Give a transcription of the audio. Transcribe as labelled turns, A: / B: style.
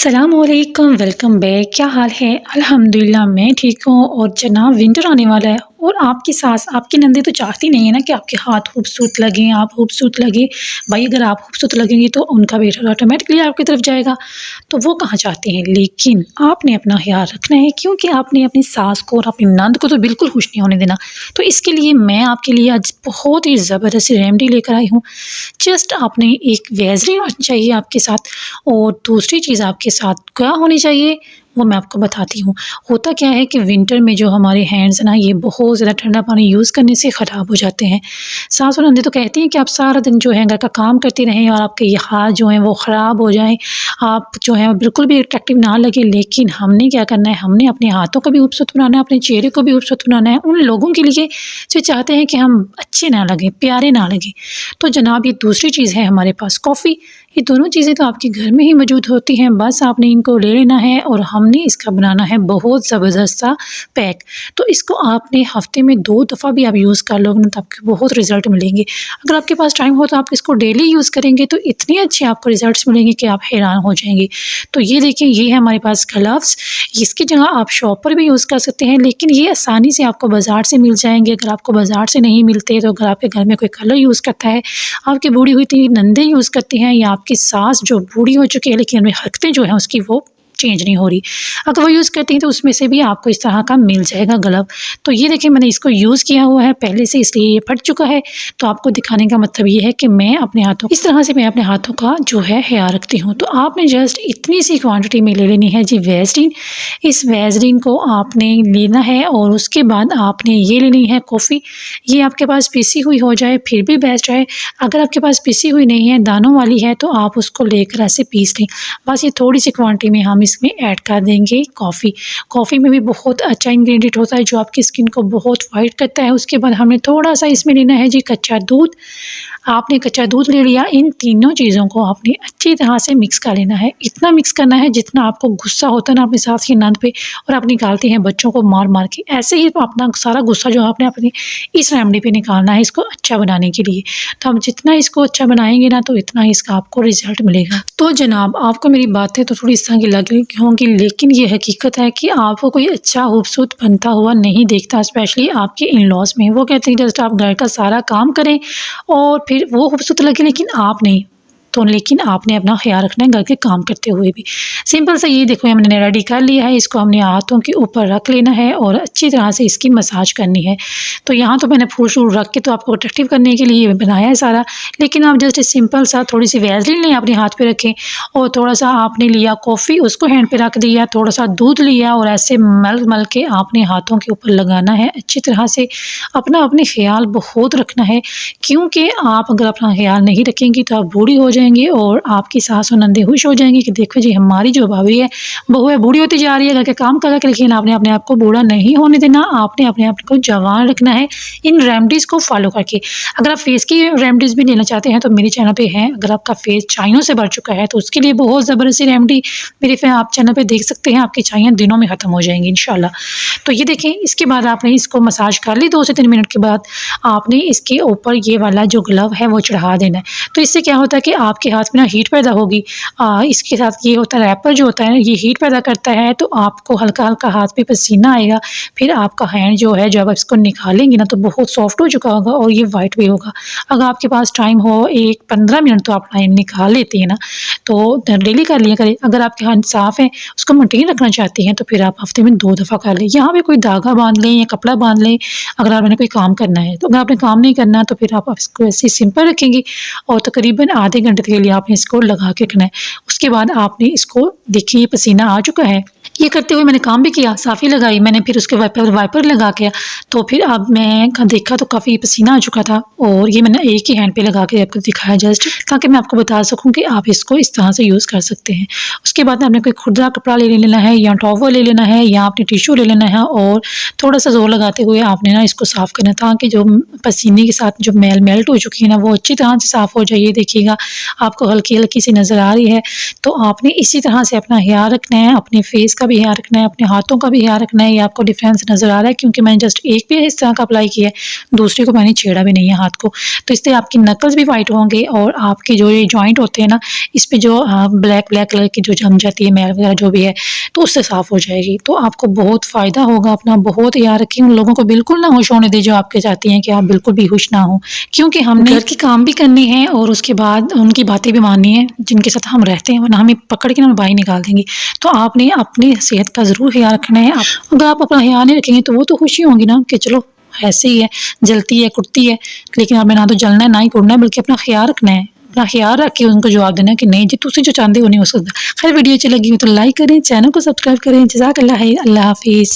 A: अस्सलामुअलैकुम, welcome back. क्या हाल है? अल्हम्दुलिल्लाह मैं ठीक हूँ। और जनाब विंटर आने वाला है और आपकी सास, आपकी नंदे तो चाहती नहीं है ना कि आपके हाथ खूबसूरत लगें, आप खूबसूरत लगे। भाई अगर आप खूबसूरत लगेंगी तो उनका वेटर ऑटोमेटिकली आपकी तरफ जाएगा, तो वो कहाँ चाहते हैं। लेकिन आपने अपना ख्याल रखना है, क्योंकि आपने अपनी सास को और अपनी नंद को तो बिल्कुल खुश नहीं होने देना। तो इसके लिए मैं आपके लिए आज बहुत ही ज़बरदस्त रेमेडी लेकर आई हूँ। जस्ट आपने एक वैसलीन होनी चाहिए आपके साथ, और दूसरी चीज़ आपके साथ क्या होनी चाहिए वो मैं आपको बताती हूँ। होता क्या है कि विंटर में जो हमारे हैंड्स हैं ना, ये बहुत ज़्यादा ठंडा पानी यूज़ करने से ख़राब हो जाते हैं। सास और नंदे तो कहती हैं कि आप सारा दिन जो है घर का काम करते रहें और आपके ये हाथ जो हैं वो ख़राब हो जाएं, आप जो है बिल्कुल भी अट्रैक्टिव ना लगे। लेकिन हमने क्या करना है, हमने अपने हाथों को भी खूबसूरत बनाना है, अपने चेहरे को भी खूबसूरत बनाना है उन लोगों के लिए जो चाहते हैं कि हम अच्छे ना लगें, प्यारे ना लगें। तो जनाब ये दूसरी चीज़ है हमारे पास कॉफ़ी। ये दोनों चीज़ें तो आपके घर में ही मौजूद होती हैं, बस आपने इनको ले लेना है और हमने इसका बनाना है बहुत ज़बरदस्त सा पैक। तो इसको आपने हफ़्ते में 2 दफ़ा भी आप यूज़ कर लोगे ना तो आपको बहुत रिज़ल्ट मिलेंगे। अगर आपके पास टाइम हो तो आप इसको डेली यूज़ करेंगे तो इतने अच्छे आपको रिज़ल्ट्स मिलेंगे कि आप हैरान हो जाएंगे। तो ये देखिए, ये है हमारे पास ग्लव्स। इसकी जगह आप शॉप पर भी यूज़ कर सकते हैं, लेकिन ये आसानी से आपको बाज़ार से मिल जाएंगे। अगर आपको बाज़ार से नहीं मिलते तो अगर आपके घर में कोई कलर यूज़ करता है, आपकी बूढ़ी हुई 3 नंदे यूज़ करती हैं, या आपकी सास जो बूढ़ी हो चुकी है लेकिन उनमें हरकतें जो हैं उसकी वो चेंज नहीं हो रही, अगर वो यूज़ करती हैं तो उसमें से भी आपको इस तरह का मिल जाएगा ग्लव। तो ये देखिए, मैंने इसको यूज़ किया हुआ है पहले से, इसलिए ये फट चुका है। तो आपको दिखाने का मतलब ये है कि मैं अपने हाथों इस तरह से मैं अपने हाथों का जो है ख्याल रखती हूँ। तो आपने जस्ट इतनी सी क्वांटिटी में ले लेनी है जी वैसलीन। इस वैसलीन को आपने लेना है और उसके बाद आपने ये लेनी है कॉफ़ी। ये आपके पास पिसी हुई हो जाए फिर भी बेस्ट है। अगर आपके पास पिसी हुई नहीं है, दानों वाली है, तो आप उसको लेकर ऐसे पीस लें। बस ये थोड़ी सी क्वांटिटी में हम इसमें ऐड कर देंगे कॉफ़ी। कॉफ़ी में भी बहुत अच्छा इंग्रेडिएंट होता है जो आपकी स्किन को बहुत वाइट करता है। उसके बाद हमने थोड़ा सा इसमें लेना है जी कच्चा दूध। आपने कच्चा दूध ले लिया। इन तीनों चीज़ों को आपने अच्छी तरह से मिक्स कर लेना है। इतना मिक्स करना है जितना आपको गुस्सा होता है ना अपनी सास की नंद पे, और आप निकालते हैं बच्चों को मार मार के, ऐसे ही अपना सारा गुस्सा जो आपने अपनी इस रेमेडी पे निकालना है इसको अच्छा बनाने के लिए। तो हम जितना इसको अच्छा बनाएंगे ना तो इतना ही इसका आपको रिजल्ट मिलेगा। तो जनाब आपको मेरी बातें तो थोड़ी इस तरह की लग रही होंगी, लेकिन ये हकीकत है कि आपको कोई अच्छा खूबसूरत बनता हुआ नहीं देखता, स्पेशली आपके इन लॉज में। वो कहते हैं जस्ट आप घर का सारा काम करें और फिर वो खूबसूरत लगे, लेकिन आप नहीं। तो लेकिन आपने अपना ख्याल रखना है घर के काम करते हुए भी। सिंपल सा ये देखो, हमने रेडी कर लिया है। इसको हमने हाथों के ऊपर रख लेना है और अच्छी तरह से इसकी मसाज करनी है। तो यहाँ तो मैंने फूल शूल रख के तो आपको अट्रैक्टिव करने के लिए बनाया है सारा, लेकिन आप जस्ट सिंपल सा थोड़ी सी वैसलीन लें, अपने हाथ पे रखें, और थोड़ा सा आपने लिया कॉफ़ी, उसको हैंड पे रख दिया, थोड़ा सा दूध लिया और ऐसे मल मल के आपने हाथों के ऊपर लगाना है अच्छी तरह से। अपने ख्याल बहुत रखना है, क्योंकि आप अगर अपना ख्याल नहीं रखेंगी तो आप बूढ़ी हो जाएंगी और आपकी सास और नंदे खुश हो जाएंगी कि देखो जी हमारी जो भाभी है, बहू है, बूढ़ी होती जा रही है घर के काम कर कर, लेकिन आपने अपने आप को बूढ़ा नहीं होने देना। आपने अपने आप को जवान रखना है इन रेमेडीज़ को फॉलो करके। अगर आप फेस की रेमेडीज़ भी लेना चाहते हैं तो मेरे चैनल पे हैं। अगर आपका फेस चाइयों से भर चुका है तो उसके लिए बहुत ज़बरदस्त रेमेडी मेरे आप चैनल पर देख सकते हैं। आपकी चाइयाँ दिनों में ख़त्म हो जाएंगी इंशाल्लाह। तो ये देखें, इसके बाद आपने इसको मसाज कर ली। 2 से 3 मिनट के बाद आपने इसके ऊपर ये वाला जो ग्लव है वो चढ़ा देना है। तो इससे क्या होता है कि आपके हाथ में ना हीट पैदा होगी। इसके साथ ये होता है रैपर जो होता है ना, ये हीट पैदा करता है, तो आपको हल्का हल्का हाथ पे पसीना आएगा। फिर आपका हैंड जो है जब आप इसको निकालेंगे ना तो बहुत सॉफ्ट हो चुका होगा और ये वाइट भी होगा। अगर आपके पास टाइम हो 15 मिनट तो आप टाइम निकाल लेते हैं ना, तो डेली कर लिया करें। अगर आपके हाथ साफ़ है, उसको मेंटेन रखना चाहते हैं तो फिर आप हफ्ते में 2 दफ़ा कर लें। यहाँ पे कोई धागा बांध लें या कपड़ा बांध लें अगर आपने कोई काम करना है। तो अगर आपने काम नहीं करना तो फिर आप इसको ऐसे सिंपल रखेंगे और तकरीबन आधे घंटे के लिए आपने इसको लगा के रखना है। उसके बाद आपने इसको देखिए पसीना आ चुका है। ये करते हुए मैंने काम भी किया, साफ़ी लगाई मैंने, फिर उसके वाइपर लगा के, तो फिर अब मैं देखा तो काफ़ी पसीना आ चुका था और ये मैंने एक ही हैंड पे लगा के आपको दिखाया जस्ट, ताकि मैं आपको बता सकूं कि आप इसको इस तरह से यूज़ कर सकते हैं। उसके बाद आपने कोई खुरदरा कपड़ा ले लेना है या टॉवल ले लेना है या आपने टिश्यू ले लेना है और थोड़ा सा ज़ोर लगाते हुए आपने ना इसको साफ़ करना, ताकि जो पसीने के साथ जो मैल मेल्ट हो चुकी है ना वो अच्छी तरह से साफ़ हो जाए। ये देखिएगा आपको हल्की हल्की सी नज़र आ रही है। तो आपने इसी तरह से अपना ख्याल रखना है, अपने फेस का का भी ख्याल रखना है, अपने हाथों का भी ख्याल रखना है। ये आपको डिफरेंस नज़र आ रहा है क्योंकि मैंने जस्ट एक पे इस तरह का अप्लाई किया है, दूसरे को मैंने छेड़ा भी नहीं है हाथ को। तो इससे आपकी नकल्स भी वाइट होंगे और आपके जो ये जॉइंट होते हैं ना, इस पे जो ब्लैक ब्लैक कलर की जो जम जाती है मैल वगैरह जो भी है, तो उससे साफ़ हो जाएगी। तो आपको बहुत फ़ायदा होगा। अपना बहुत याद रखें, उन लोगों को बिल्कुल ना होश होने दें जो आपके चाहती हैं कि आप बिल्कुल बेहोश ना हो, क्योंकि हमने घर के काम भी करने हैं और उसके बाद उनकी बातें भी माननी है जिनके साथ हम रहते हैं, वरना हमें पकड़ के ना बाहर निकाल देंगे। तो आपने अपनी सेहत का ज़रूर ख्याल रखना है। अगर आप अपना ख्याल नहीं रखेंगे तो वो तो खुशी होंगी ना कि चलो ऐसे ही है, जलती है कुटती है, लेकिन हमें ना तो जलना है ना ही कुटना है, बल्कि अपना ख्याल रखना है। अपना ख्याल रख के उनको जवाब देना है कि नहीं जी, तुसी जो चाहते हो नहीं हो सकता। खैर, वीडियो अच्छी लगी हो तो लाइक करें, चैनल को सब्सक्राइब करें। जज़ाकल्लाह, अल्लाह हाफिज़।